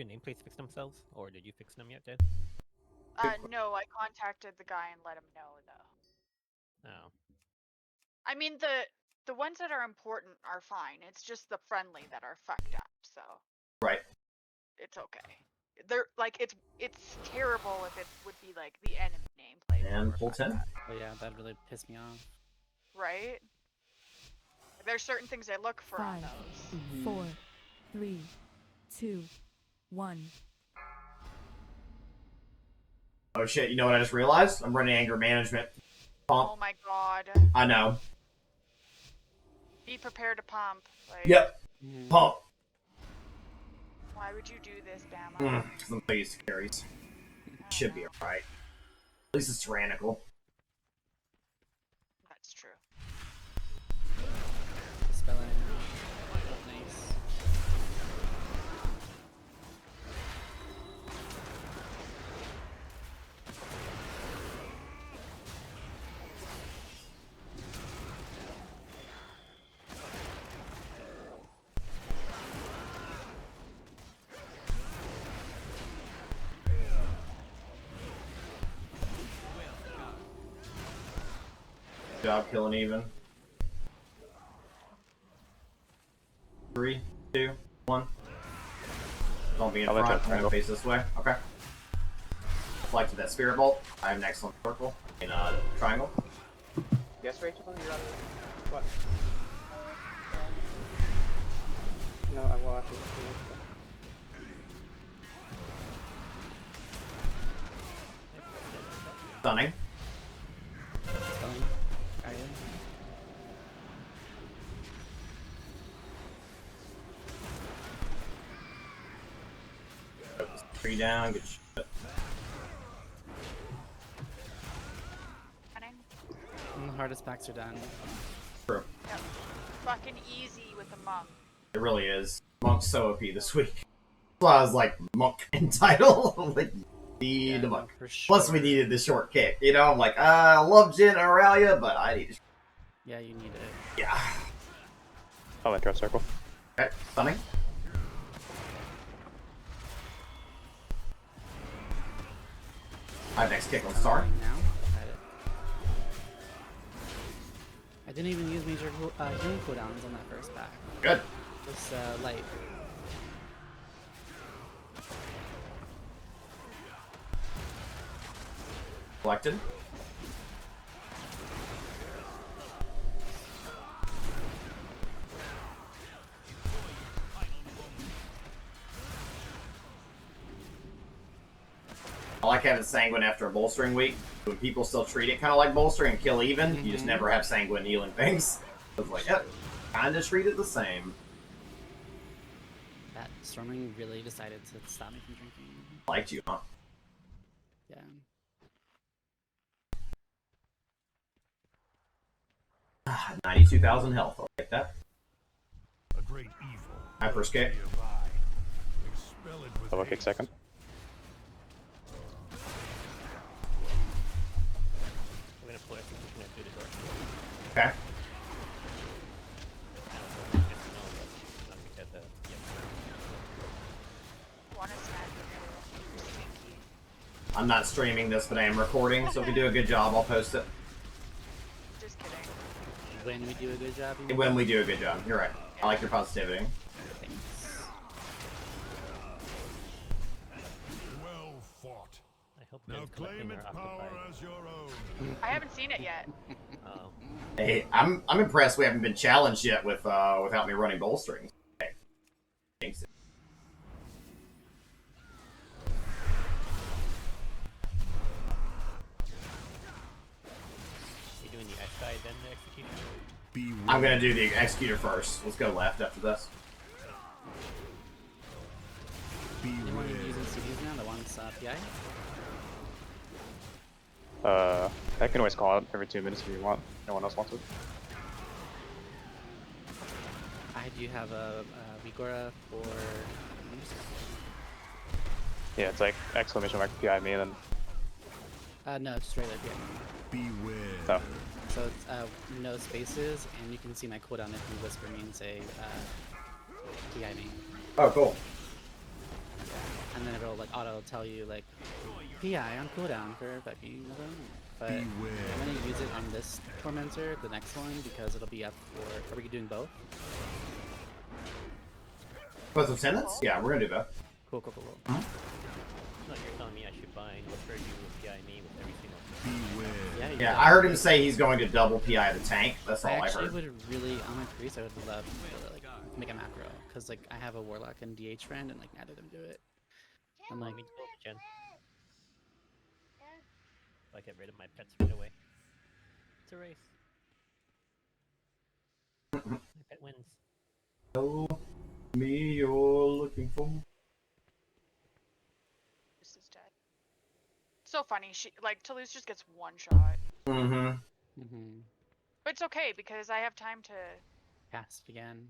your nameplates fix themselves, or did you fix them yet, Dad? No, I contacted the guy and let him know, though. Oh. I mean, the ones that are important are fine. It's just the friendly that are fucked up, so. Right. It's okay. They're like it's terrible if it would be like the enemy nameplate. And pull 10. Oh yeah, that really pissed me off. Right? There's certain things I look for on 5, those. 4, 3, 2, 1. Oh shit, you know what I just realized? I'm running anger management. Pump. Oh my god. I know. Be prepared to pump. Like, Yep. Pump. Why would you do this, Bama? Because I'm used to carries. Should be alright. At least it's tyrannical. That's true. Dispelling. Nice. Good job killing even. 3, 2, 1. Don't be in front. I'm gonna face this way. Okay. Deflected that spirit bolt. I have an excellent circle in triangle. Yes, Rachel, you're on the... What? No, I will have to... Stunning. Dispelling. Are you? 3 down. Good shit. Running. The hardest packs are done. True. Yep. Fucking easy with the monk. It really is. Monk's so OP this week. So I was like, monk in title. Like, need a monk. For sure. Plus, we needed the short kick. You know, I'm like, I love Jin and Aurelia, but I need. Yeah, you need it. Yeah. I'll enter a circle. Okay, stunning. I have next kick on star. Now. Got it. I didn't even use major healing cooldowns on that first pack. Good. Just light. Collected. I like having Sanguine after a bolstering week. When people still treat it kind of like bolstering and kill even, you just never have Sanguine healing things. I was like, yep, kind of treat it the same. That Storming really decided to stop me from drinking. Liked you, huh? Yeah. Ah, 92,000 health. I'll take that. A great evil. Hyper escape. Expel it with Double kick second. I'm gonna pull it. I think we're gonna do the door. Okay. One is not stinky. I'm not streaming this, but I am recording, so if we do a good job, I'll post it. Just kidding. When we do a good job, you mean? When we do a good job. You're right. I like your positivity. Thanks. well fought. I hope Now Ben's collecting claim our its octopi. power as your own. I haven't seen it yet. Oh. Hey, I'm impressed we haven't been challenged yet with without me running bolstering. Okay. Thanks. You doing the X side then the execution? Beware. I'm gonna do the executor first. Let's go left after this. Anyone Beware. using CDs now that wants PI? I can always call it every 2 minutes if you want. No one else wants it. I do have a Vigora for. Yeah, it's like exclamation mark PI me, and then No, it's straight up PI. Beware. so So it's no spaces, and you can see my cooldown if you whisper me and say PI me. Oh, cool. Yeah. and then it'll like auto tell you like PI on cooldown for affecting them. But I'm gonna use it on this tormentor, the next one, because it'll be up for. Are we doing both? Both lieutenants? Yeah, we're gonna do both. Cool, cool, cool, cool. No, you're telling me I should bind. What are you with PI me with every single? Yeah, Yeah, I heard him say he's going to double PI the tank. That's all I I actually heard. would really, on my priest, I would love to like make a macro, cause like I have a warlock and DH friend, and like neither of them do it. I'm like, Me both, Jen. If I get rid of my pets right away. It's a race. My pet wins. Tell me you're looking for. This is dead. So funny. She like Toulouse just gets one shot, Mm-hmm. but it's okay because I have time to. cast again.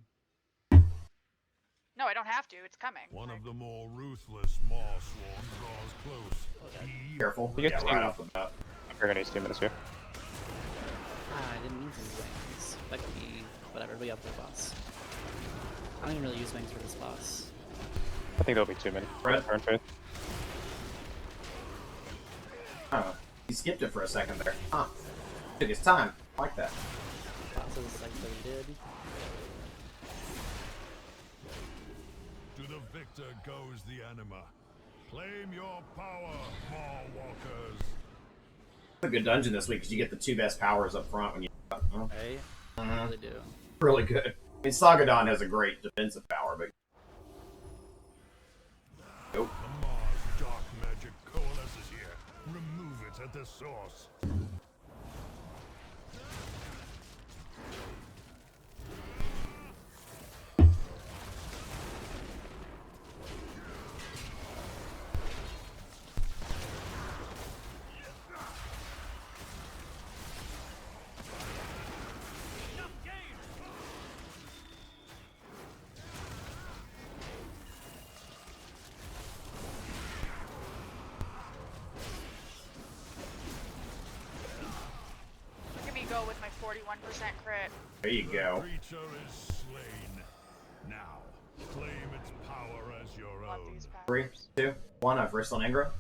No, I don't have to. It's coming. One of the more ruthless Maw Swarm draws close. Careful. You Yeah, get right to- off the bat. We're gonna use 2 minutes here. Ah, I didn't mean to use wings. That could be whatever. We have the boss. I don't even really use wings for this boss. I think there'll be 2 minutes. Red. Turn phase. Oh, he skipped it for a second there. Huh. Took his time. I like that. Boss is like deleted. To the victor goes the anima. Claim your power, Maw Walkers. It's a good dungeon this week because you get the 2 best powers up front when you. Right? I Mhm. really do. Really good. I mean, Sagadon has a great defensive power, but. Nope. The Mars dark magic coalesces here. Remove it at the source. Look at me go with my 41% crit. There you The go. creature is slain. Now, claim its power as your Love own. these 3, powers. 2, 1. I've wrist on Ingra.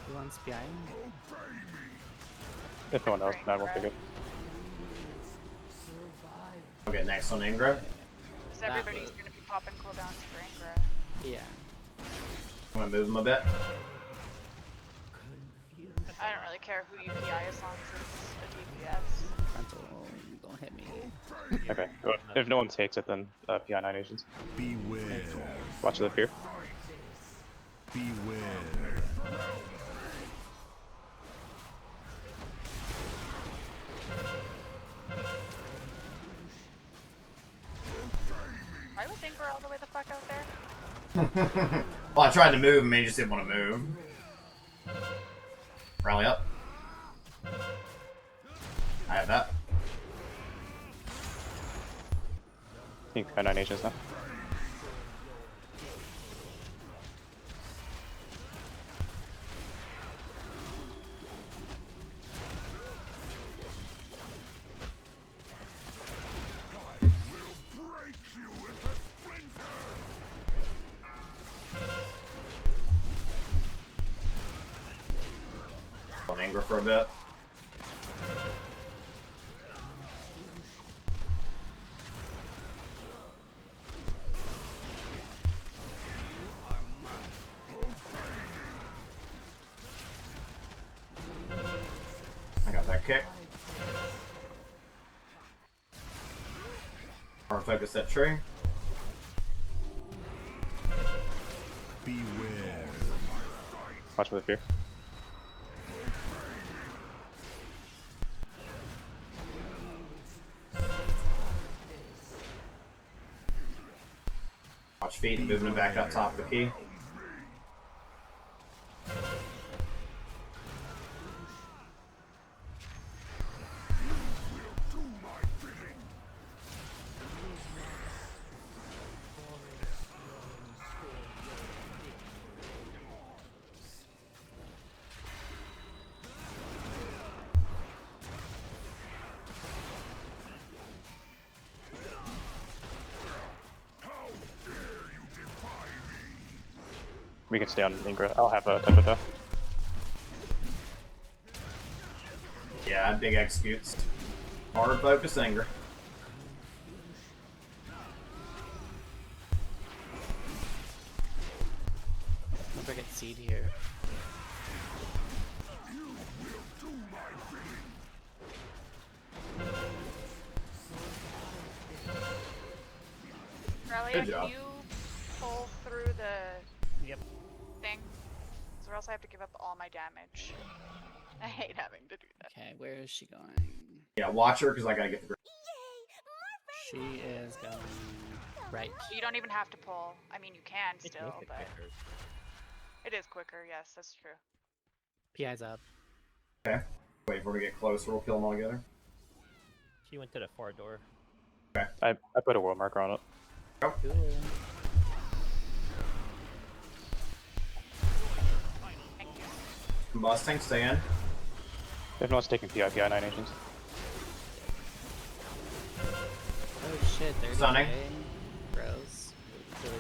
Who wants PI? If no one else, then we'll take it. Okay, next on Ingra. Because everybody's gonna be popping cooldowns for Ingra. Yeah. I'm gonna move him a bit. I don't really care who you PI as long as it's a DPS. Frontal, don't hit me. Okay. Well, if no one takes it, then PI 9 agents. Beware. Watch the fear. Beware. Why was Ingra all the way the fuck out there? Well, I tried to move him, and he just didn't want to move. Rally up. I have that. I think PI 9 agents now. On Ingra for a bit. I got that kick. Hard focus that tree. Beware. Watch for the fear. Watch feet, moving him back up top of the key. We can stay on Ingra. I'll have a temper though. Yeah, big executes. Hard focus anger. Don't forget seed here. Relia, Good can job. you pull through the Yep. thing? Or else I have to give up all my damage. I hate having to do that. Okay, where is she going? Yeah, watch her because I gotta get the. She is going right. You don't even have to pull. I mean, you can It's still, mostly but quicker. it is quicker. Yes, that's true. PI's up. Okay. Wait for her to get closer. We'll kill them all together. She went to the far door. I put a world marker on it. Cool. Thank you. Combusting, stay in. If no one's taking PI 9 agents. Oh shit, there Stunning. Gross. Really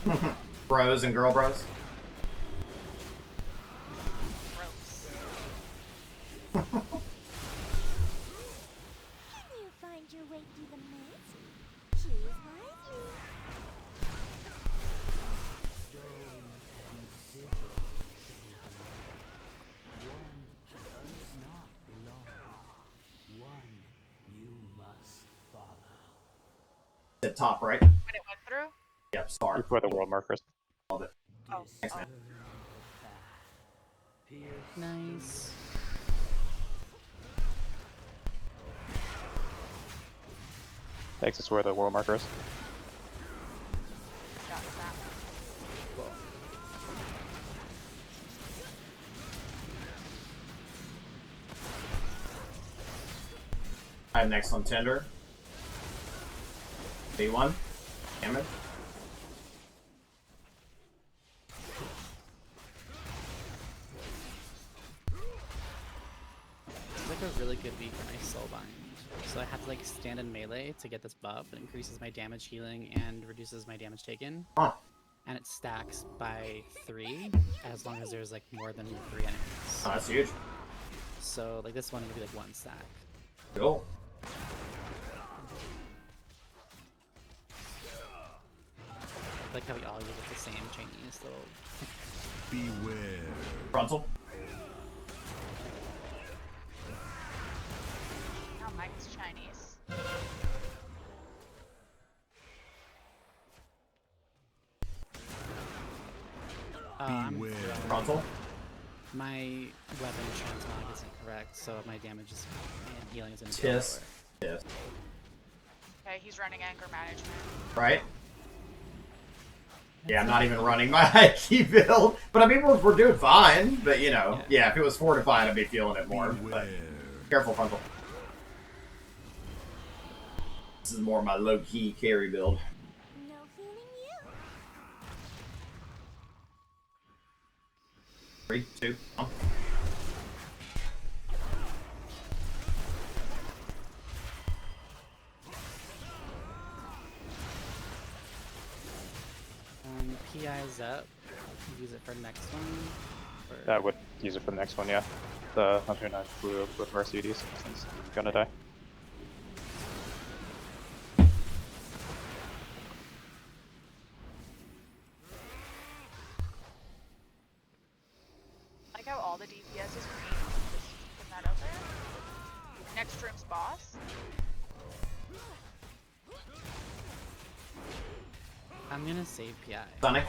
gross. Bros and girl bros. Gross. Can you find your way through the maze? Choose wisely. At top right. When it went through? Yep, star. Before the world markers. Love it. Oh. Thanks, man. Nice. Takes us where the world marker is. Got that. I have next on tender. B1. Damage. It's like a really good week for my soulbind. So I have to like stand in melee to get this buff. It increases my damage healing and reduces my damage taken. Huh. And it stacks by 3 as long as there's like more than 3 enemies. Oh, that's huge. So like this one would be like 1 stack. Cool. I like how we all use like, the same Chinese little. Beware. Frontal. Now Mike's Chinese. Beware. Frontal. My weapon transmog isn't correct, so my damage is and healing is in Tis. Tis. Okay, he's running anger management. Right? Yeah, I'm not even running my IQ build. But I mean, we're doing fine. But you know, yeah, if it was fortified, I'd be feeling it more. But Beware. careful, frontal. This is more my low-key carry build. No fooling you. 3, 2, 1. PI is up. Use it for the next one. Or... That would use it for the next one, yeah. The 109 blue with Mercedes since he's gonna die. I like how all the DPS is green. Just put that out there. Next room's boss. I'm gonna save PI. Stunning.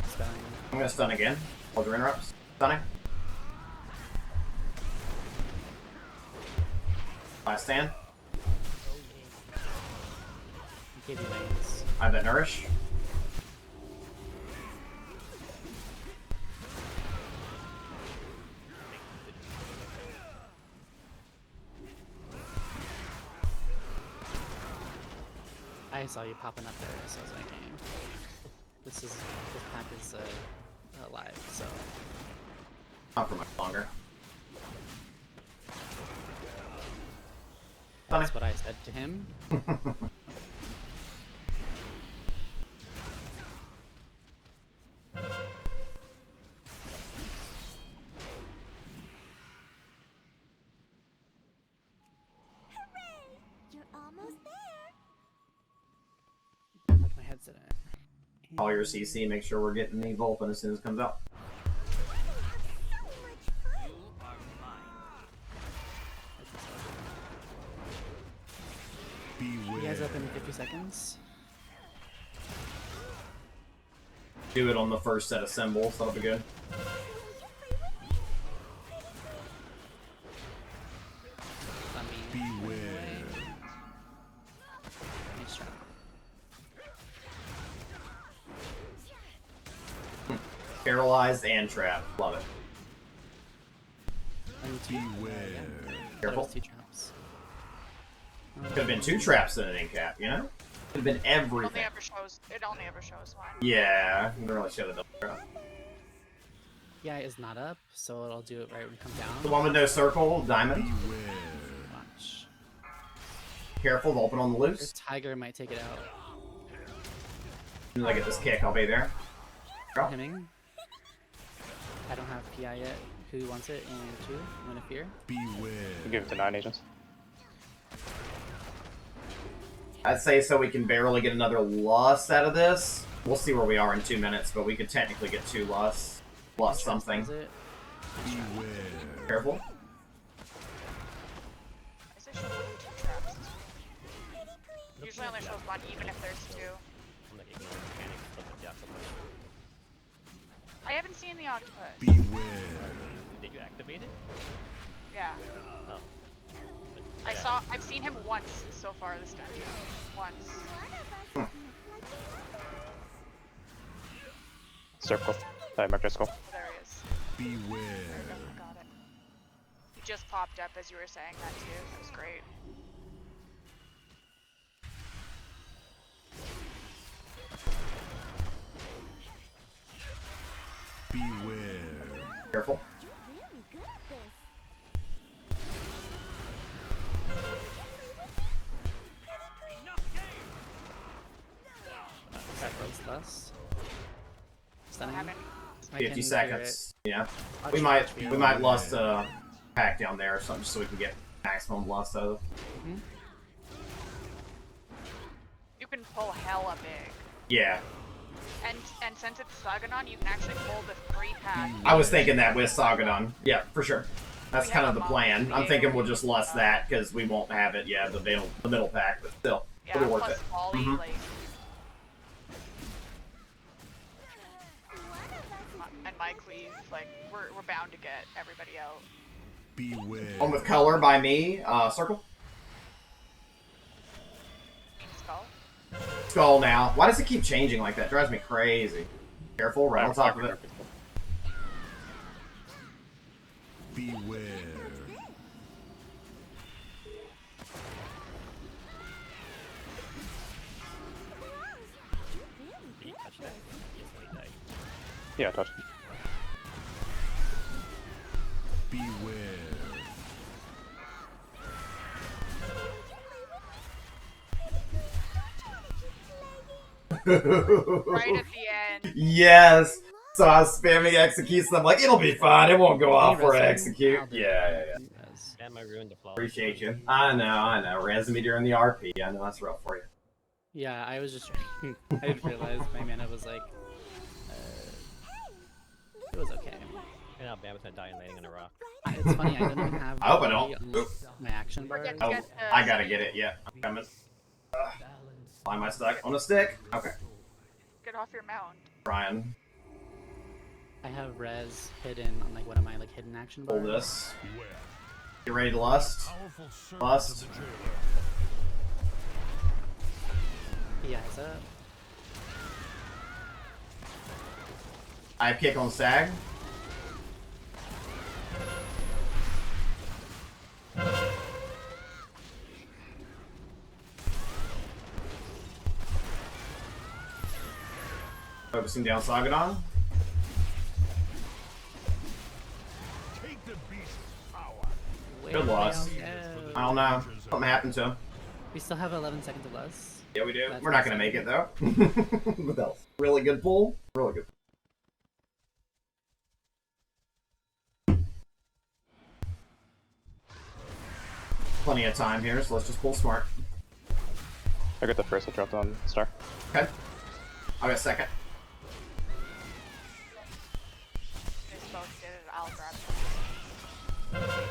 Spelling. I'm gonna stun again. Hold your interrupts. Stunning. Last stand. Give you lanes. I have that nourish. I saw you popping up there, so I was like, hey, this pack is alive, so Not for much longer. that's what I said to him. wasted it. Call your CC, make sure we're getting the Vulpin as soon as it comes out. You guys up in 50 seconds? Do it on the first set of symbols, that'll be good. Beware. Nice try. Paralyzed and trapped. Love it. Beware. Careful. 2 traps. Could have been 2 traps in an incap, you know? Could have been everything. It only ever shows one. Yeah, you really should have done that. Yeah, it's not up, so it'll do it right when you come down. The one with no circle, diamond. Watch. Careful, Vulpin on the Your loose. tiger might take it out. As soon as I get this kick, I'll be there. Go. Hemming. I don't have PI yet. Who wants it? And 2. I'm gonna fear. You give it to 9 agents. I'd say so we can barely get another lust out of this. We'll see where we are in 2 minutes, but we could technically get 2 lusts. Lust something. Careful. Is it showing 2 traps? Usually only shows one, even if there's 2. I'm like ignoring the mechanics of the octopus. I haven't seen the octopus. Did you activate it? Yeah. Oh. I've seen him once so far this dungeon. Once. Circle. Diametric skull. There he is. Beware. Got it. He just popped up as you were saying that too. That was great. Beware. Careful. You're really good at this. Sacrifice less. Stunning. Haven't. I 50 can seconds. Yeah. Watch We it, might watch it. we might lust a pack down there or something just so we can get maximum lust out of it. You can pull hella big. Yeah. And since it's Saganon, you can actually pull the 3 pack. I was thinking that with Sagadon. Yeah, for sure. That's We kind have of the a plan. mob I'm thinking we'll to just lust that because we won't have it. Yeah, the middle pack, but still, Yeah, it'll be worth plus it. volley, Mhm. like, and my cleave, like, we're bound to get everybody out. Beware. One with color by me. Circle. Skull. Skull now. Why does it keep changing like that? Drives me crazy. Careful, right on top of it. Beware. Did you touch that? Yes, when he died. Yeah, touch. Beware. Right at the end. Yes. So I was spamming executes and I'm like, it'll be fine. It won't go off for Resin, execute. I'll do Yeah, it. yeah, yeah. Yes. Damn, I ruined the flower. Appreciate you. I know. Ransing me during the RP. I know that's rough for you. Yeah, I was just I didn't realize my mana was like it was okay. And now Bam is gonna die landing on a rock. It's funny, I don't even have I hope I volley don't. on my action bar. Forget- Oh, Get the I gotta get it. Yeah, I'm coming. Why am I stuck on a stick? Okay. Get off your mount. Brian, I have res hidden on like one of my like hidden action bars. hold this. Beware. Get ready to lust. Powerful servant Lust. of the jailer. Yeah, is that I have kick on Stag. Focusing down Sagadon. Take the beast's power. Good loss. I don't know. Something happened to him. We still have 11 seconds of less. Yeah, we do. That's We're not gonna make it though. But that was really good pull. Really good. Plenty of time here, so let's just pull smart. I got the first that dropped on Star. Okay. I'll get second. Just both did it. I'll grab it.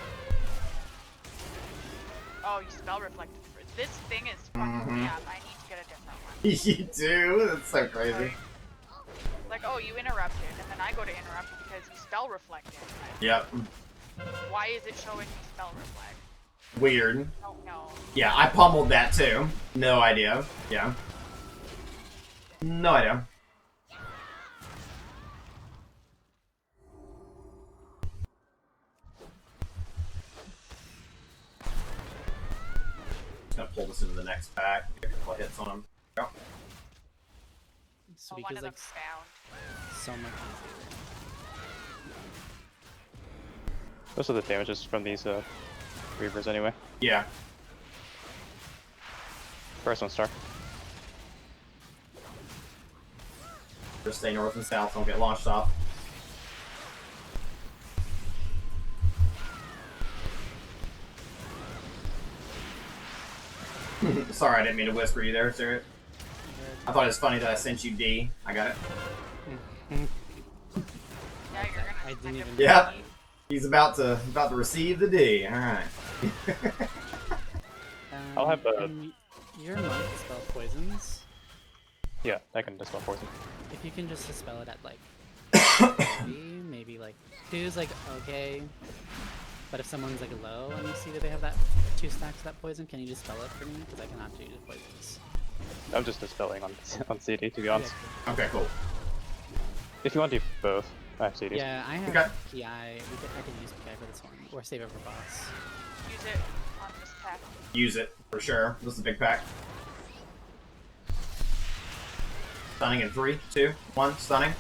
Oh, you spell reflected. This thing is fucking me up. I need to get a different one. You do? That's so crazy. Like, oh, you interrupted, and then I go to interrupt because you spell reflected. Yep. Why is it showing me spell reflect? Weird. Oh no. Yeah, I pummeled that too. No idea. Yeah. No idea. Just gonna pull this into the next pack. Get a couple of hits on him. Go. So Oh, one because of them like found. so much easier. Most of the damage is from these Reavers anyway. Yeah. First one star. Just stay north and south, don't get launched off. Sorry, I didn't mean to whisper you there, sir. I thought it was funny that I sent you D. I got it. Yeah, you're gonna. I didn't even. Yeah. He's about to receive the D. All right. I'll have a- can your monk dispel poisons. Yeah, I can dispel poison. If you can just dispel it at like 3, maybe like 2 is like okay. But if someone's like low and you see that they have that 2 stacks of that poison, can you dispel it for me? Because I cannot do the poisons. I'm just dispelling on CD to be honest. Okay, cool. If you want to do both, I have CDs. Yeah, I have Okay. PI. I can use PI for this one, or save it for boss. Use it on this pack. Use it for sure. This is a big pack. Stunning in 3, 2, 1. Stunning.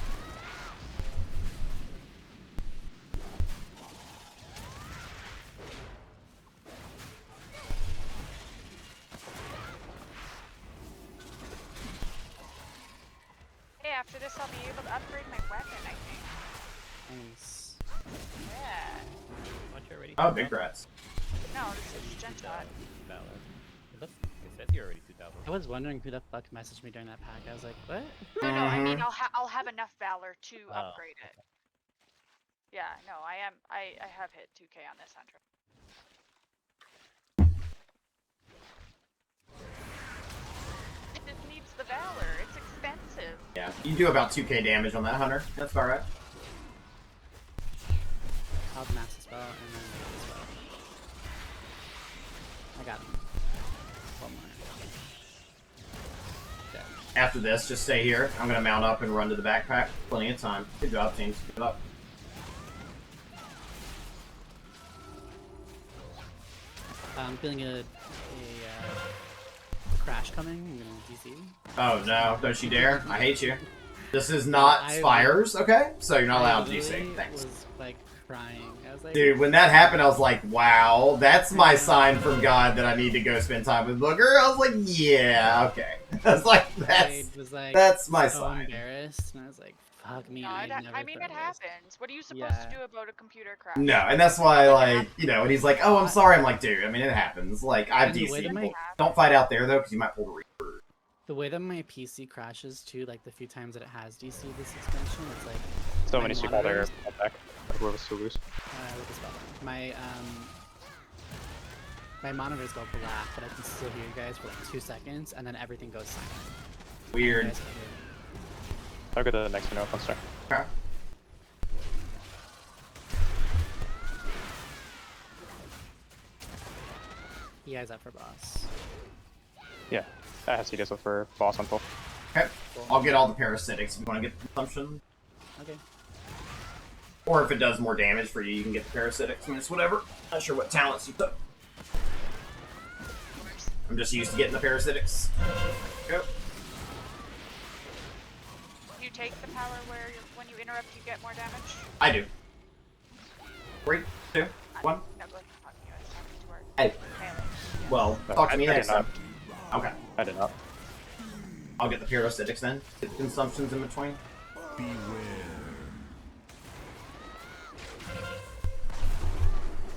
Hey, after this, I'll be able to upgrade my weapon. I think. Nice. Yeah. Aren't you already? Oh, big rats. No, this is Gentot. Valor. It says you're already 2,000. I was wondering who the fuck messaged me during that pack. I was like, what? No, I mean Mhm. I'll have enough valor to Oh, upgrade it. Yeah, no, I am. I have hit 2K on this hunter. It just needs the valor. It's expensive. Yeah, you do about 2k damage on that hunter. That's about right. I'll max the spell and then the spell. I got him. One more. Dead. After this, just stay here. I'm gonna mount up and run to the backpack. Plenty of time. Good job, teams. Good up. I'm feeling a crash coming. I'm gonna DC. Oh no, don't you dare. I hate you. This is not Spires, okay? So you're not allowed to DC. literally Thanks. was like crying. I was like, Dude, when that happened, I was like, wow, that's my sign from God that I need to go spend time with Booker. I was like, yeah, okay. I was like, I was like that's my so sign. embarrassed, and I was like, fuck me. No, I I never mean thought it of this. happens. What are you supposed to Yeah. do about a computer crash? No, and that's why, like, you know, and he's like, oh, I'm sorry. I'm like, dude, I mean, it happens. Like, I've And the way DC'd. that my- Don't fight out there, though, because you might pull the Reaper. The way that my PC crashes too, like the few times that it has DC this expansion, it's like So my many super there monitors- back. Whoever's still loose. with the spell. My monitors go black, but I can still hear you guys for like 2 seconds, and then everything goes silent. Weird. You guys can hear I'll go to the next one on star. Okay. me. You guys up for boss? Yeah, I have CDs for boss on full. Okay. I'll get all the parasitics if you want to get the consumption. Okay. Or if it does more damage for you, you can get the parasitics. I mean, it's whatever. Not sure what talents you took. I'm just used to getting the parasitics. Go. You take the power where when you interrupt, you get more damage. I do. 3, 2, 1. No, go ahead. Fuck you. I was talking to her. Hey. Melee. Yeah. Well, No, talk to I me did next not. time. Okay. I did not. I'll get the parasitics then. Get the consumptions in between.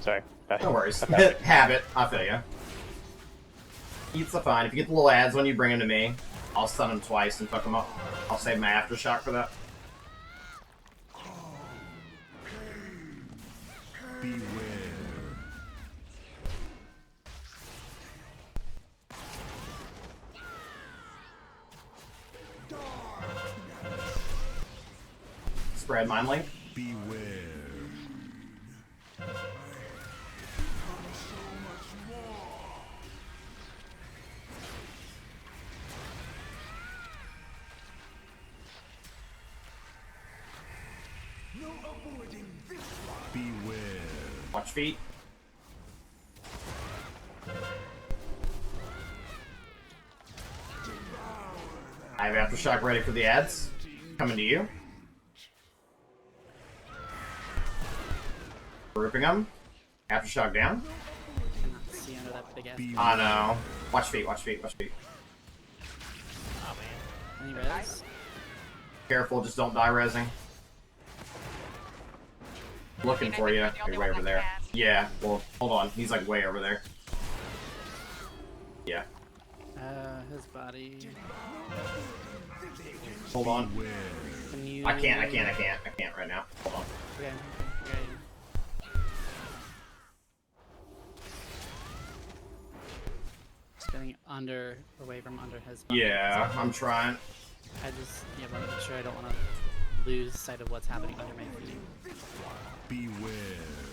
Sorry. No worries. I passed it. Habit. I feel ya. Eats the fine. If you get the little ads when you bring them to me, I'll stun them twice and fuck them up. I'll save my aftershock for that. Beware. Spread mind link. Beware. No avoiding this one. Beware. Watch feet. I have aftershock ready for the ads. Coming to you. Grouping them. Aftershock down. Cannot see under that big ass. Oh no. Watch feet, watch feet, watch feet. Oh man. Any res? Careful, just don't die resing. Looking for you. You're way over there. Yeah, well, hold on. He's like way over there. Yeah. His body. Hold on. Can you... I can't right now. Hold on. Okay. Okay. Spinning under, away from under his body. Yeah, I'm trying. I just, yeah, but I'm sure I don't want to lose sight of what's happening under my feet. Beware.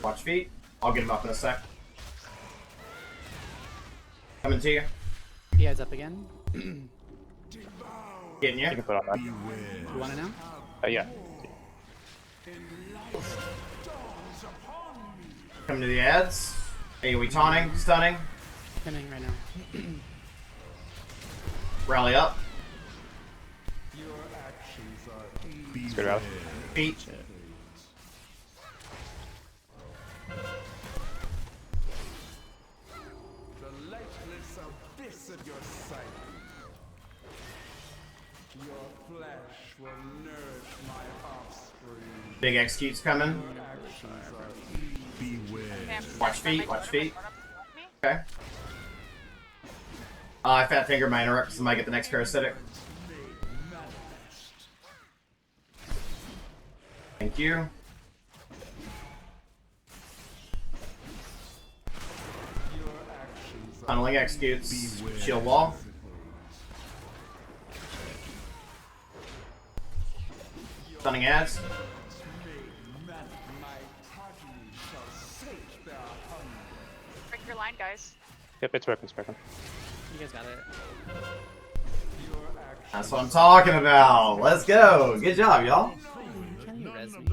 Watch feet. I'll get him up in a sec. Coming to you. He heads up again. Getting You you. can put on that. You want it now? Yeah. Coming to the ads. AoE taunting, stunning. Coming right now. Rally up. Let's get it out. Feet. The likeness abyss of your sight. Your flesh will nourish my offspring. Big execute's coming. Beware. Watch feet, watch feet. Okay. I fat fingered my interrupt. Somebody get the next parasitic. Thank you. Tunneling executes. Shield wall. Stunning ads. Break your line, guys. Yep, it's working, Sparkman. You guys got it. That's what I'm talking about. Let's go. Good job, y'all. Can you res me?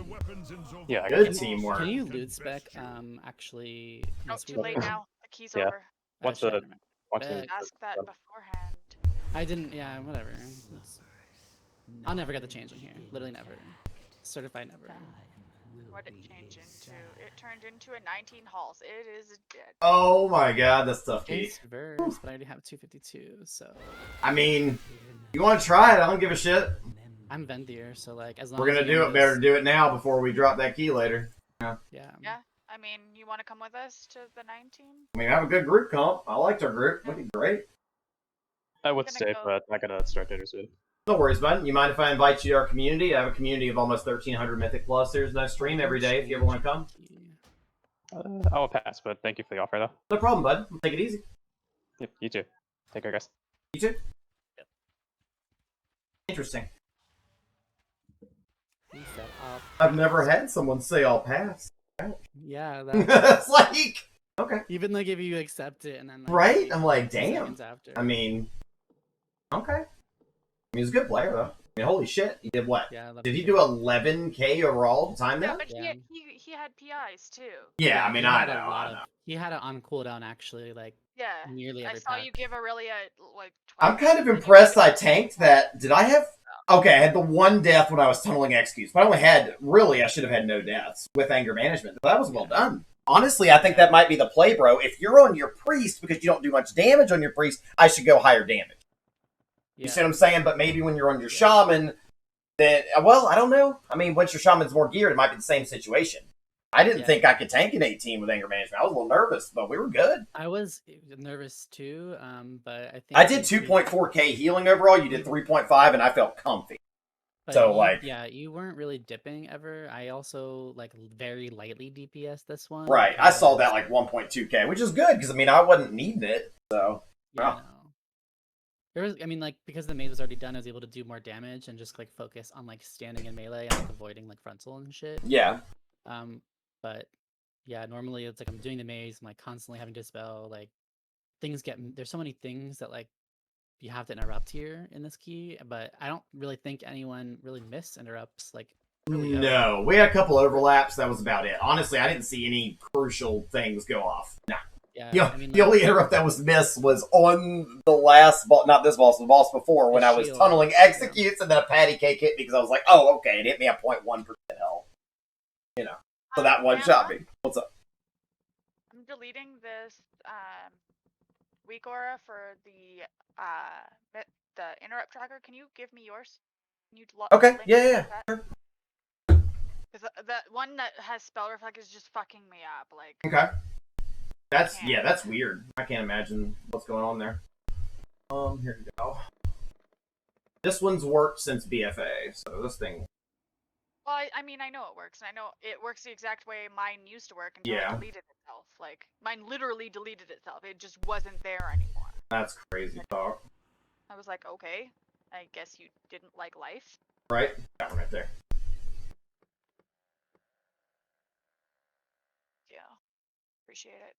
Yeah, I got Good it. teamwork. Can you loot spec actually? Oh, mess too with late it? now. The key's Yeah. over. Once shit, the never mind. once Bet. the Ask that beforehand. I didn't. Yeah, whatever. I'll never get the change in here. Literally never. Certified never. What did it change into? It turned into a 19 halls. It is dead. Oh my god, that's tough, Kate. It's verse, but I already have 252, so I mean, you want to try it? I don't give a shit. I'm Vendir, so like as long We're as gonna you do know it. Better this- do it now before we drop that key later. Yeah. Yeah. I mean, you want to come with us to the 19? I mean, I have a good group comp. I liked our group. Looking great. I would Gonna stay, go. but I gotta start later soon. No worries, bud. You mind if I invite you to our community? I have a community of almost 1,300 Mythic Plus. There's no stream every day if you ever want to come. I'll pass, but thank you for the offer, though. No problem, bud. Take it easy. Yep, you too. Take care, guys. You too. Interesting. He set up. I've never had someone say I'll pass. Yeah, that, It's like, okay. even like if you accept it and then like, Right? I'm like, 2 damn. seconds after. I mean, okay. I mean, he's a good player, though. I mean, holy shit. He did what? yeah, Did he do 11k overall to time Yeah, that? but Yeah. he had PIs too. Yeah, I mean, he I had a know, lot I know. of- He had it on cooldown actually, like Yeah. nearly I every saw pack. you give Aurelia like 12. I'm kind of impressed I tanked that. Did I have... Okay, I had the one death when I was tunneling executes, but I only had... Really, I should have had no deaths with anger management. But that was well done. Honestly, I think that might be the play, bro. If you're on your priest, because you don't do much damage on your priest, I should go higher damage. You Yeah. see what I'm saying? But maybe when you're on your shaman, then... Well, I don't know. I mean, once your shaman's more geared, it might be the same situation. I didn't Yeah. think I could tank an 18 with anger management. I was a little nervous, but we were good. I was nervous too, but I think I did 2.4k healing overall. You did 3.5, and I felt comfy. But So, you, like, yeah, you weren't really dipping ever. I also like very lightly DPS this one. right, I saw that because- like 1.2k, which is good because I mean I wasn't needing it. So Yeah, wow. no. There was, I mean, like because the maze was already done, I was able to do more damage and just like focus on like standing in melee and like avoiding like frontal and shit. Yeah. But yeah, normally it's like I'm doing the maze, I'm like constantly having to spell, like things get, there's so many things that like you have to interrupt here in this key, but I don't really think anyone really miss interrupts like really ever. No, we had a couple overlaps. That was about it. Honestly, I didn't see any crucial things go off. Nah. Yeah, I mean, the like, only interrupt that was missed was on the last boss, not this boss, the boss before, when I was shield, tunneling yeah. executes and then a patty cake hit me because I was like, oh, okay, it hit me at 0.1% health. You know, so that one shot me. What's up? I'm deleting this weak aura for the interrupt tracker. Can you give me yours? Can you Okay, link yeah. that? Because that one that has spell reflect is just fucking me up. Like. Okay. That's weird. I can't imagine what's going on there. Here we go. This one's worked since BFA, so this thing. Well, I mean, I know it works, and I know it works the exact way mine used to work until it deleted itself. Like, mine literally deleted itself. It just wasn't there anymore. That's crazy talk. I was like, okay, I guess you didn't like life. Right? That one right there. Yeah. Appreciate it.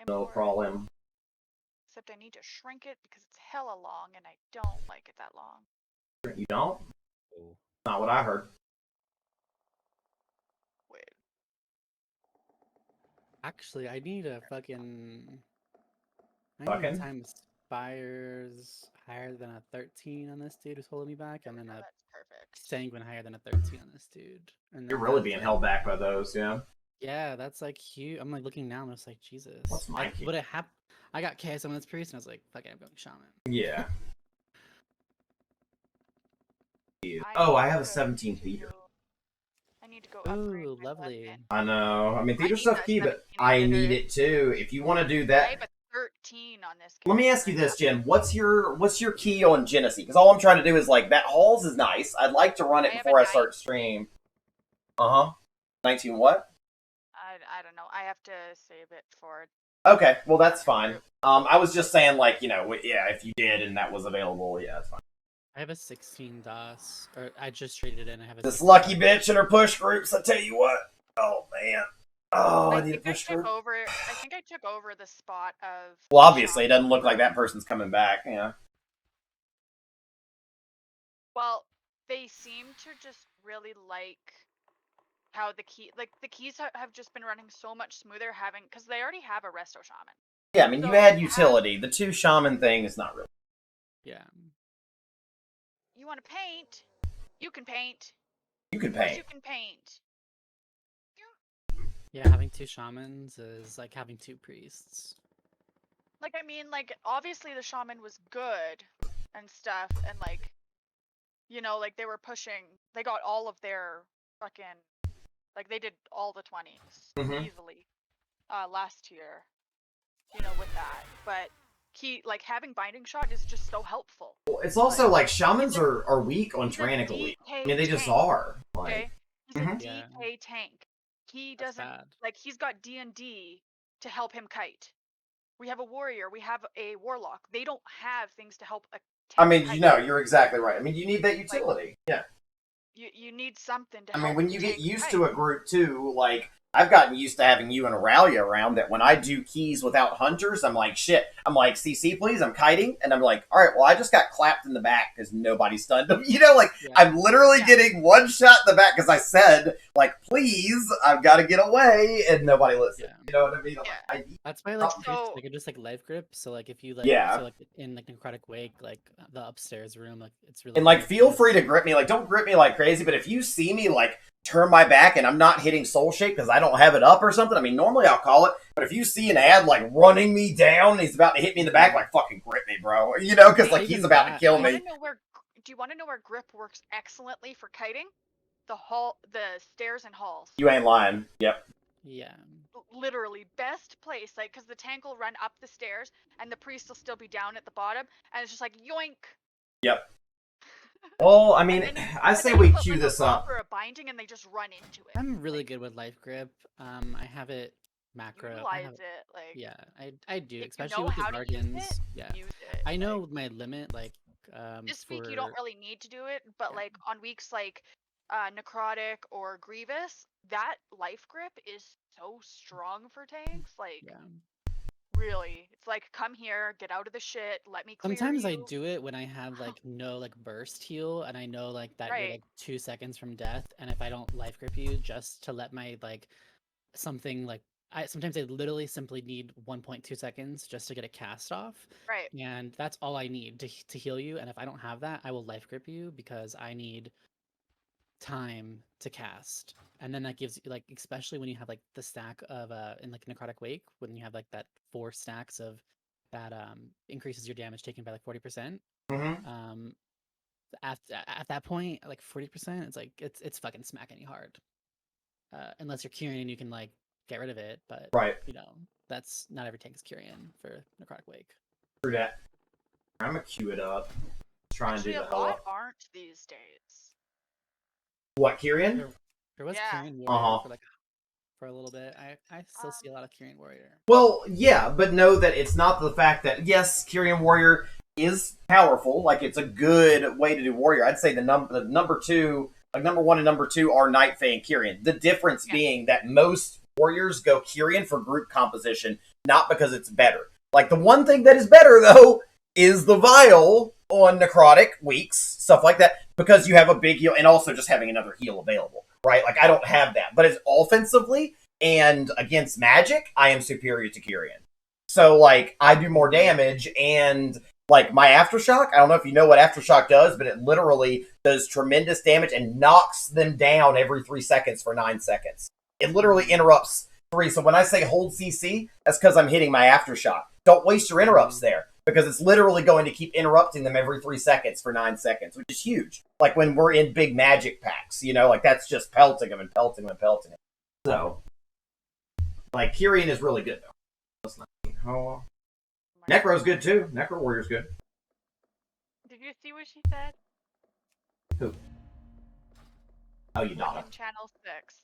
No Import. problem. Except I need to shrink it because it's hella long, and I don't like it that long. You don't? Not what I heard. Wait. Actually, I need a fucking. I Fucking? need time spires higher than a 13 on this dude who's holding me back, and then a That's perfect. sanguine higher than a 13 on this dude. And You're then really that's, being like- held back by those, yeah? Yeah, that's like huge. I'm like looking now, and I'm just like, Jesus. What's my like, key? would it happen? I got KS on this priest, and I was like, fuck it, I'm going shaman. Yeah. I Oh, I need have a to 17 go- theater. I need to go upgrade Ooh, my lovely. weapon. I know. I mean, theater need stuff that key, but 17 I theater. need it too. If you want to do I that, have a 13 on this. let me ask you character. this, Jen. What's your key on Genesee? Because all I'm trying to do is like that Halls is nice. I'd like to run it I have before a I start stream. 19 what? I don't know. I have to save it for. Okay, well that's fine. I was just saying like yeah, if you did and that was available, yeah, that's fine. I have a 16 DOS, or I just traded it in. I have a This 16 lucky DOS. bitch and her push groups. I tell you what. Oh man. Oh, I need a think I push took group. over. I think I took over the spot of. Well, obviously, it Sean. doesn't look like that person's coming back. Yeah. Well, they seem to just really like how the keys have just been running so much smoother, because they already have a resto shaman. Yeah, I mean, So you add they utility. The 2 shaman thing is not really. Yeah. You want to paint? You can paint. You can Of course paint. you can paint. Yeah, having 2 shamans is like having 2 priests. Like, I mean, like, obviously the shaman was good and stuff, and like, like they were pushing. They got all of their fucking, like they did all the 20s Mhm. easily last year. With that, but having binding shot is just so helpful. Well, it's also like shamans are weak on he's a tyrannical. DK I mean, they just tank, are. Okay, Like, he's a Mhm. DK tank. He That's doesn't bad. like he's got D&D to help him kite. We have a warrior. We have a warlock. They don't have things to help a tank I mean, kite. you're exactly right. I mean, you need that utility. Yeah. You need something to I help. mean, when the you get tank used kite. to a group too, like I've gotten used to having you and Aurelia around. That when I do keys without hunters, I'm like, shit. I'm like, CC, please. I'm kiting, and I'm like, all right. Well, I just got clapped in the back because nobody stunned them. Like Yeah. I'm literally getting one shot in the back because I said, like, please, I've got to get away, and nobody listened. Yeah. You know what I mean? I'm Yeah. like, I need That's why like So- priests, like, are just like life grip. So like if you like Yeah. feel like in like necrotic wake, like the upstairs room, like it's really And like, good feel because- free to grip me. Like, don't grip me like crazy. But if you see me like turn my back and I'm not hitting soul shape because I don't have it up or something, I mean, normally I'll call it. But if you see an ad like running me down and he's about to hit me in the back, like fucking grip me, bro. Because like he's Even about to that, kill Do me. you want to know where grip works excellently for kiting? The stairs and halls. You ain't lying. Yep. Yeah. Literally best place, like, because the tank will run up the stairs and the priest will still be down at the bottom, and it's just like yoink. Yep. Well, I mean, And then- I and say then we you put, queue like, a this up. buff or a binding, and they just run into it. I'm really good with life grip. I have it macro. I Utilize have, it, like yeah, I do, if you especially know with the how to use bargains. it, Yeah, use it. I know Like, my limit. Like, this week you don't for really need to do it, but Yeah. like on weeks like necrotic or grievous, that life grip is so strong for tanks. Like yeah. really, it's like come here, get out of the shit, let me clear Sometimes I you. do it when I have like no like burst heal, and I know like that you're Right. like 2 seconds from death, and if I don't life grip you, just to let my like something like sometimes I literally simply need 1.2 seconds just to get a cast off, Right. and that's all I need to heal you. And if I don't have that, I will life grip you because I need time to cast. And then that gives you like, especially when you have like the stack of in like Necrotic Wake, when you have like that 4 stacks of that increases your damage taken by like 40%. Mm-hmm. At that point, like 40%, it's like it's fucking smacking you hard. Unless you're Kyrian, you can like get rid of it, but Right. you know, that's not every tank is Kyrian for Necrotic Wake. Through that. I'm gonna queue it up. Try and Actually, do a the hell lot up. aren't these days. What, Kyrian? There was Yeah. Kyrian Warrior Uh-huh. for like for a little bit. I still see a lot of Kyrian Warrior. Well, yeah, but know that it's not the fact that, yes, Kyrian Warrior is powerful. Like, it's a good way to do Warrior. I'd say the number two, like number 1 and number 2 are Night Fae and Kyrian. The difference being that most Warriors go Kyrian for group composition, not because it's better. Like, the one thing that is better, though, is the Vial on Necrotic weeks, stuff like that, because you have a big heal, and also just having another heal available, right? Like, I don't have that. But it's offensively, and against magic, I am superior to Kyrian. So, like, I do more damage, and, like, my Aftershock, I don't know if you know what Aftershock does, but it literally does tremendous damage and knocks them down every 3 seconds for 9 seconds. It literally interrupts 3. So when I say hold CC, that's because I'm hitting my Aftershock. Don't waste your interrupts there, because it's literally going to keep interrupting them every 3 seconds for 9 seconds, which is huge. Like, when we're in big magic packs, you know, like, that's just pelting them and pelting them and pelting them. So, like, Kyrian is really good, though. Let's not... Oh. Necro's good, too. Necro Warrior's good. Did you see what she said? Who? Oh, you Like not. in Channel 6.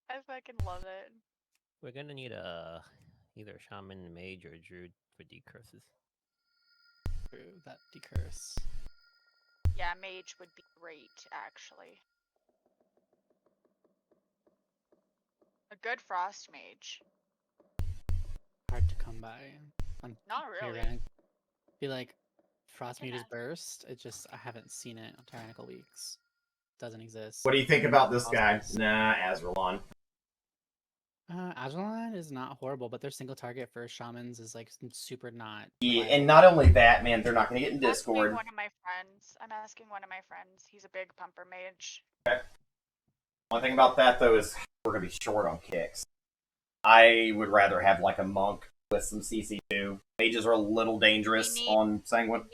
I fucking love it. We're gonna need either a shaman, mage, or a druid for decurses. True, that decurse. Yeah, mage would be great, actually. A good frost mage. Hard to come by. Not really. Be like Frost Can Mute's ask. Burst. It just I haven't seen it on Tyrannical Weeks. Doesn't exist. What do you think about this guy? Awesome. Nah, Azralon. Agilon is not horrible, but their single target for shamans is like super not. Yeah, reliable. and not only that, man, they're not going to get in Discord. One of my friends. I'm asking one of my friends. He's a big pumper mage. Okay. One thing about that, though, is we're going to be short on kicks. I would rather have, like, a monk with some CC2. Mages are a little dangerous on Sanguine.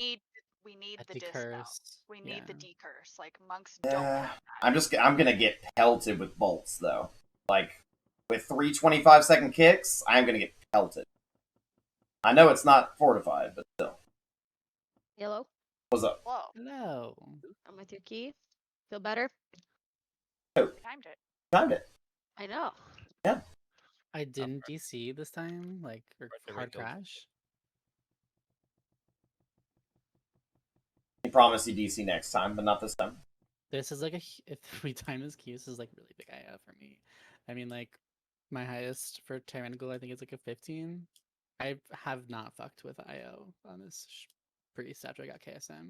We need A the dispel. decurse. We need the Yeah. decurse. Like, monks don't have that. I'm going to get pelted with bolts, though. Like, with 3 25-second kicks, I'm going to get pelted. I know it's not fortified, but still. Hello, What's up? Whoa. Hello. I'm with your key. Feel better? Timed it. Timed it. I know. Yeah. I didn't DC this time, like or the hard wrinkles. crash. I promise you DC next time, but not this time. This is like if we time this key, this is like really big IO for me. I mean, like my highest for Tyrannical, I think it's like a 15. I have not fucked with IO on this priest after I got KSM.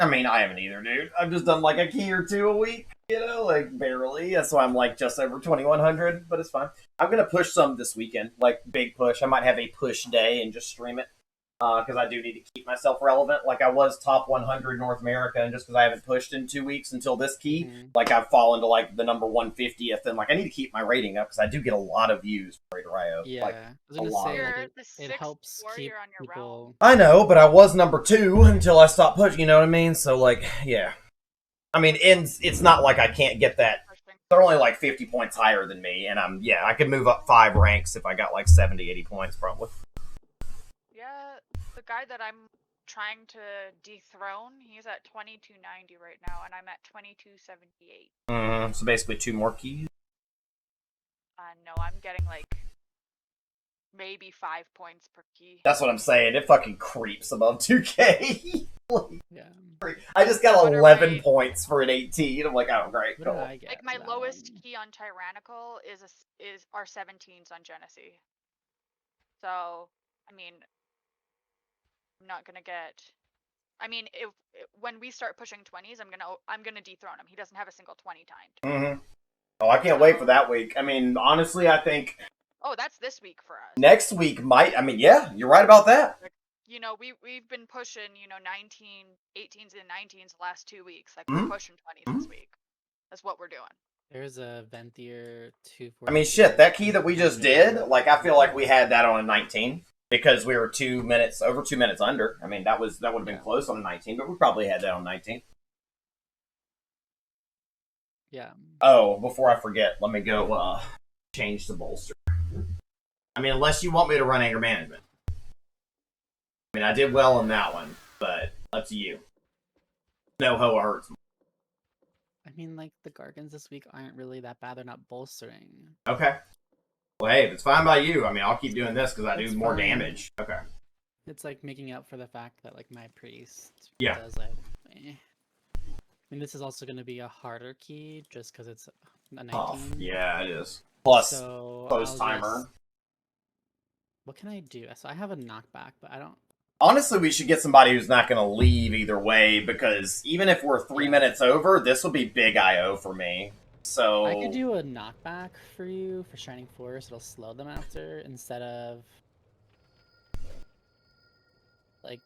I mean, I haven't either, dude. I've just done like a key or 2 a week, you know, like barely. That's why I'm like just over 2100, but it's fine. I'm gonna push some this weekend, like big push. I might have a push day and just stream it, because I do need to keep myself relevant. Like I was top 100 North America, and just because I haven't pushed in 2 weeks until this key, like I've fallen to like the number 150th, and like I need to keep my rating up because I do get a lot of views for Raider IO. Yeah, like, I was a gonna lot. say You're like, the it sixth helps keep warrior on your people. I know, but I was number 2 until I stopped pushing. You know what I mean? So like, yeah. I mean, it's not like I can't get that. They're only like 50 points higher than me, and I could move up 5 ranks if I got like 70, 80 points probably. Yeah, the guy that I'm trying to dethrone. He's at 2290 right now, and I'm at 2278. So basically 2 more keys. No, I'm getting like maybe 5 points per key. That's what I'm saying. It fucking creeps above 2K. Yeah. I just got What are 11 my- points for an 18. I'm like, oh great, What cool. did I get Like my for that lowest one? key on tyrannical is our 17s on Genesee. So, I mean, I'm not gonna get. I mean, if when we start pushing 20s, I'm gonna dethrone him. He doesn't have a single 20 timed. Oh, I can't wait for that week. I mean, honestly, I think Oh, that's this week for us. next week might. I mean, yeah, you're right about that. Like, you know, we've been pushing, 18s and 19s the last 2 weeks. Like we're pushing 20s this week. That's what we're doing. There's a Venthier 240. I mean, shit, that key that we just did, like, I feel like we had that on a 19 because we were over 2 minutes under. I mean, that would have been close on a 19, but we probably had that on 19. Yeah. Oh, before I forget, let me go change the bolster. I mean, unless you want me to run anger management. I mean, I did well on that one, but up to you. No Hoa hurts. I mean, like, the Gargans this week aren't really that bad. They're not bolstering. Okay. Well, hey, if it's fine by you, I mean, I'll keep doing this because I do It's more fine. damage. Okay. It's like making up for the fact that, like, my priest Yeah. does, like, I mean, this is also going to be a harder key just because it's a 19. Oh, yeah, it is. Plus, so close I'll timer. just- What can I do? So I have a knockback, but I don't... Honestly, we should get somebody who's not going to leave either way, because even if we're 3 minutes over, this will be big IO for me. So I could do a knockback for you for Shining Force. It'll slow them after instead of... Like,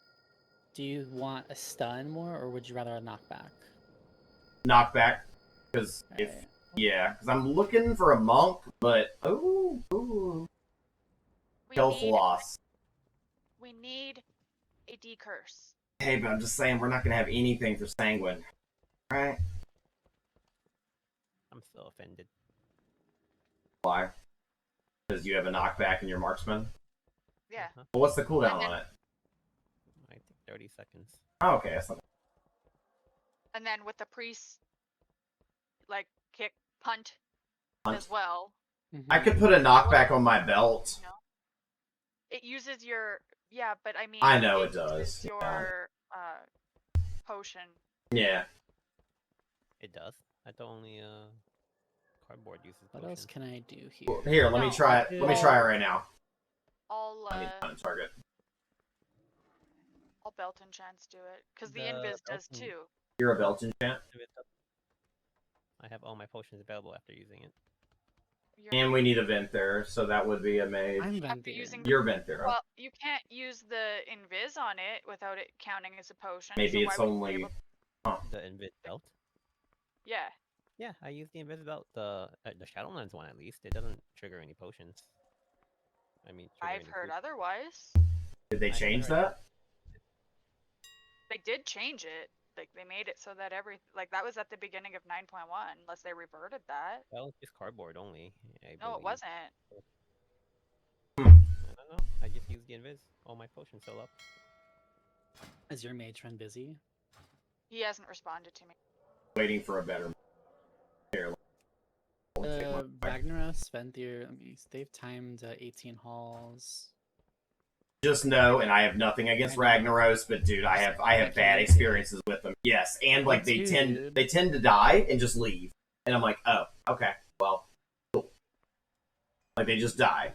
do you want a stun more, or would you rather a knockback? knockback, because if Alright. because I'm looking for a monk, but ooh, We health need, loss. we need a decurse. Hey, but I'm just saying we're not gonna have anything for sanguine, right? I'm still offended. Why? Because you have a knockback in your marksman. Yeah. Well, what's the cooldown And then- on it? I think 30 seconds. Oh, okay, that's not. And then with the priest, like kick punt Punt. as well. I could put a knockback on my belt. You know? It uses your but I mean. I know it uses does. Your potion. Yeah. It does. I thought only cardboard uses What potions. else can I do here? Here, let me No, try it. Let me try it right now. All I need to find a target. all belt enchants do it, because the The invis does belt too. You're a belt enchant. I have all my potions available after using it. And we need a vent there, so that would be a mage. I'm After Venthier. using You're vent there. Well, you can't use the invis on it without it counting as a potion. Maybe so it's why would you only. be able- The invis belt. Yeah. Yeah, I use the invis belt. The Shadowlands one at least. It doesn't trigger any potions. I mean, trigger I've any heard boost. otherwise. Did they I change haven't heard that? They did change it. Like they made it so that that was at the beginning of 9.1, unless they reverted that. Well, it's just cardboard only. I No, it believe. wasn't. I don't know. I just use the invis. All my potions fill up. Is your mage friend busy? He hasn't responded to me. Waiting for a better. Here. let me take my- Ragnaros, Venthier, they've timed 18 halls. Just know, and I have nothing against Ragnaros, but dude, I have bad experiences with them. Yes, and like Me too, they tend to die and just leave, and I'm like, oh, okay, well, cool. Like they just die.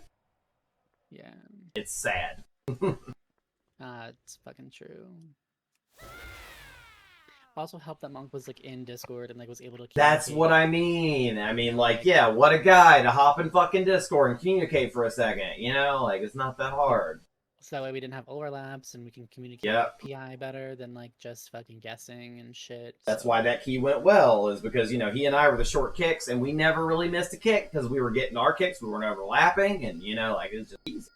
Yeah. It's sad. It's fucking true. Also helped that Monk was like in Discord and like was able to That's what I mean. I mean, like, yeah, what a guy to hop in fucking Discord and communicate for a second. You know, like it's not that hard. So that way we didn't have overlaps and we can communicate Yep. with PI better than like just fucking guessing and shit. That's so. why that key went well, is because, you know, he and I were the short kicks, and we never really missed a kick because we were getting our kicks, we weren't overlapping, and, you know, like, it was just easy.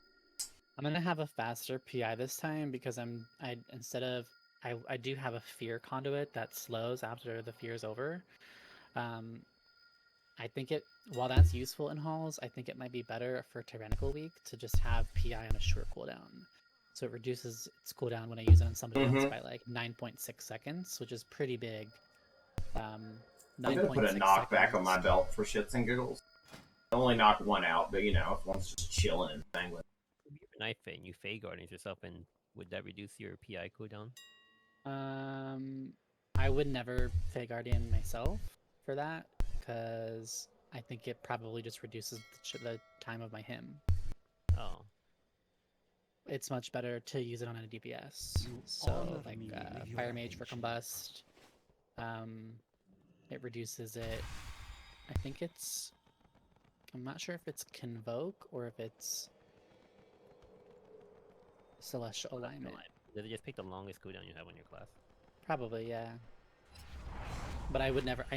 I'm gonna have a faster PI this time because I do have a fear conduit that slows after the fear is over. I think while that's useful in halls, I think it might be better for Tyrannical Week to just have PI on a short cooldown. So it reduces its cooldown when I use it on somebody else Mhm. by like 9.6 seconds, which is pretty big. I'm gonna put a 9.6 knockback on my seconds. belt for shits and giggles. I only knock one out, but you know, if one's just chilling and dangling. If you're Knife Fit and you Fey Guardians yourself, and would that reduce your PI cooldown? I would never Fey Guardian myself for that, because I think it probably just reduces the time of my hymn. Oh. It's much better to use it on a DPS. So like Fire Mage for Combust. It reduces it. I think it's. I'm not sure if it's Convoke or if it's Celestial Alignment. Did it just pick the longest cooldown you have on your class? Probably, yeah. But I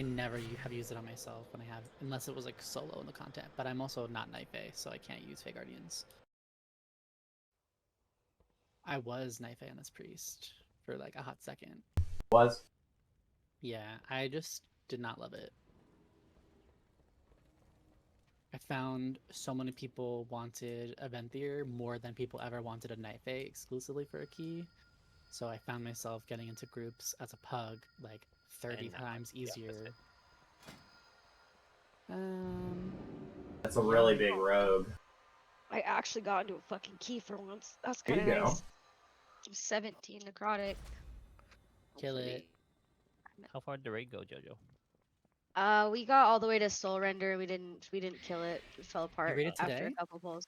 never have used it on myself when I have, unless it was like solo in the content. But I'm also not Night Fae, so I can't use Fey Guardians. I was Night Fae on this priest for like a hot second. Was? Yeah, I just did not love it. I found so many people wanted a Venthyr more than people ever wanted a Night Fae exclusively for a key. So I found myself getting into groups as a pug like 30 times easier. That's a really big rogue. I actually got into a fucking key for once. That's There kind you of go. nice. 17 necrotic. Kill it. How far did the raid go, Jojo? We got all the way to Soul Render. We didn't kill it. It fell apart raided after a today? couple pulls.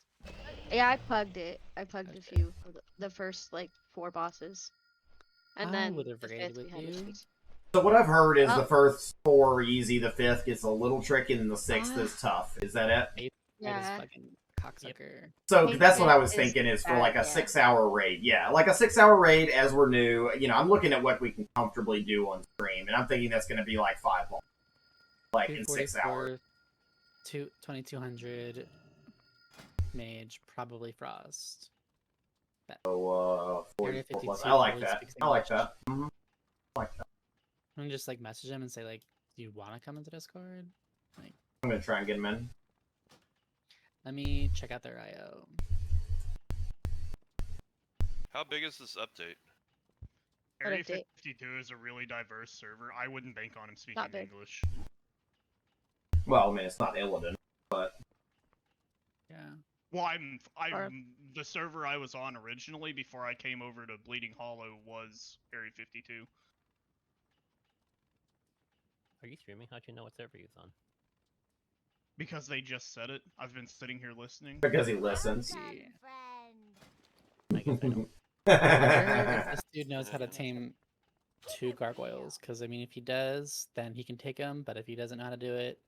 Yeah, I pugged it. I pugged a few of the first like 4 bosses, and I then would have the raided 5th we with had you. issues. So what I've heard is Oh. the first 4 are easy, the 5th gets a little tricky, and the 6th is tough. Is that it? Yeah. Fucking cocksucker. So Pink that's what I Fit was is thinking is for bad, like a yeah. 6-hour raid. Yeah, like a 6-hour raid as we're new. You know, I'm looking at what we can comfortably do on stream, and I'm thinking that's going to be like 5 long. Like in 6 hours. 2200 mage, probably frost. So 40 44 plus. 52 I like probably that. speaks I like English. that. Mm-hmm. I like that. I'm gonna just like message him and say like, do you want to come into Discord? Like, I'm gonna try and get him in. let me check out their IO. How big is this update? Area update? 52 is a really diverse server. I wouldn't bank on him speaking Not big. English. Well, I mean, it's not Illidan, but Yeah. Well, the server I was on originally before I came over to Bleeding Hollow was Area 52. Are you streaming? How'd you know what server he's on? Because they just said it. I've been sitting here listening. because he listens. I guess I don't. I wonder if this dude knows how to tame 2 gargoyles, because I mean, if he does, then he can take them. But if he doesn't know how to do it,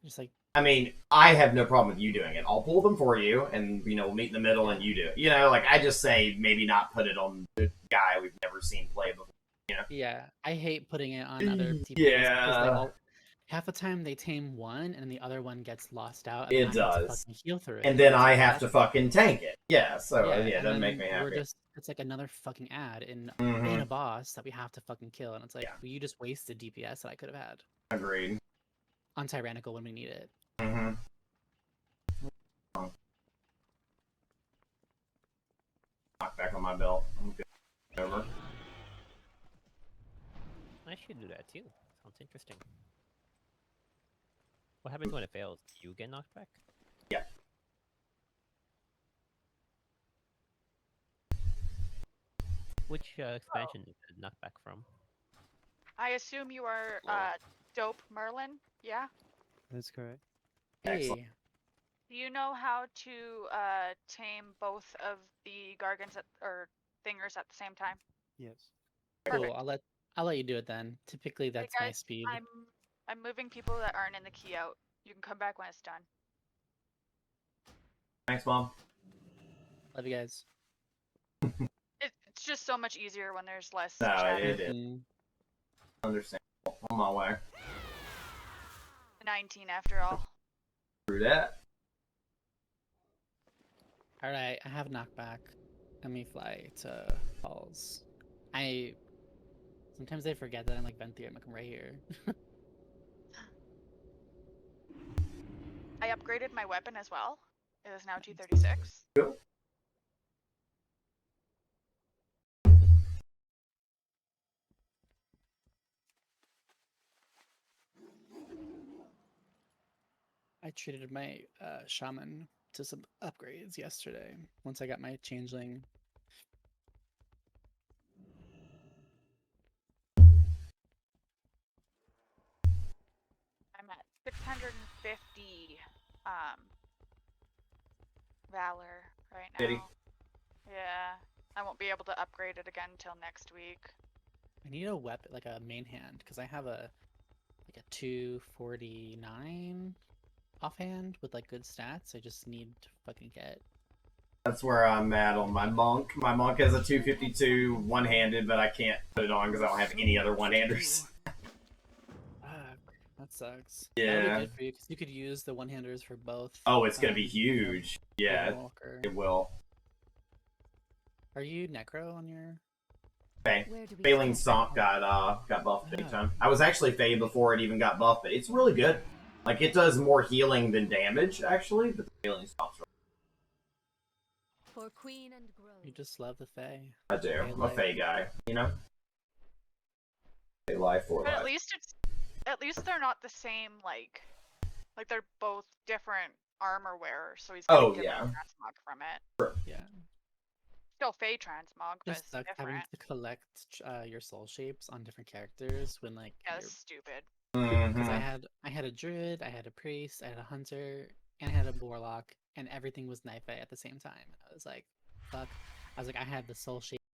just like. I mean, I have no problem with you doing it. I'll pull them for you, and you know, we'll meet in the middle, and you do it. You know, like I just say, maybe not put it on the guy we've never seen play before. You know? Yeah, I hate putting it on other TPs Yeah. because they all half the time they tame one and the other one gets lost out. And It I have to does. fucking heal through it. And then It's I like, have to that's- fucking tank it. Yeah, so yeah, it and doesn't make then me happy. it's like another fucking ad in Mhm. a boss that we have to fucking kill, and it's like, Yeah. well, you just wasted DPS that I could have had Agreed. on Tyrannical when we need it. Mm-hmm. Knock back on my belt. I'm good. Over. I should do that too. Sounds interesting. What happens when it fails? Do you get knocked back? Yeah. Which expansion is it knocked back from? I assume you are Dope Merlin, yeah? That's correct. Excellent. Hey, Do you know how to tame both of the Gargants or Thingers at the same time? Yes. cool. Perfect. I'll let you do it then. Typically, Hey that's my guys, speed. I'm moving people that aren't in the key out. You can come back when it's done. Thanks, Mom. Love you guys. It's just so much easier when there's less No, chatter. it is. Understandable. On my way. 19 after all. Through that. All right, I have knockback. Let me fly to Falls. Sometimes I forget that I'm like Venthyr. I'm like I'm right here. I upgraded my weapon as well. It is now 236. Cool. I treated my shaman to some upgrades yesterday. Once I got my changeling. I'm at 650 valor right now. Pity. Yeah, I won't be able to upgrade it again until next week. I need a weapon, like a main hand, because I have a 249 offhand with like good stats. I just need to fucking get. That's where I'm at on my monk. My monk has a 252 one-handed, but I can't put it on because I don't have any other one-handers. That sucks. Yeah. That would be good for you because you could use the one-handers for both. Oh, it's gonna be huge. Yeah, Walker. it will. Are you necro on your? Okay. Failing Stomp got buffed big time. I was actually Fae before it even got buffed, but it's really good. Like it does more healing than damage actually, but the Failing Stomp's For Queen and Grove. You just love the Fae. I do. I'm a Fae guy, you know? They lie for But life. at least they're not the same, like they're both different armor wearers, so he's gonna get transmog from it. Sure. Yeah. Still Fae transmog, but Just it's sucks having different. to collect your soul shapes on different characters when like. Yeah, that's stupid. Because I had a druid, I had a priest, I had a hunter, and I had a warlock, and everything was knife at the same time. I was like, fuck. I was like, I had the soul shape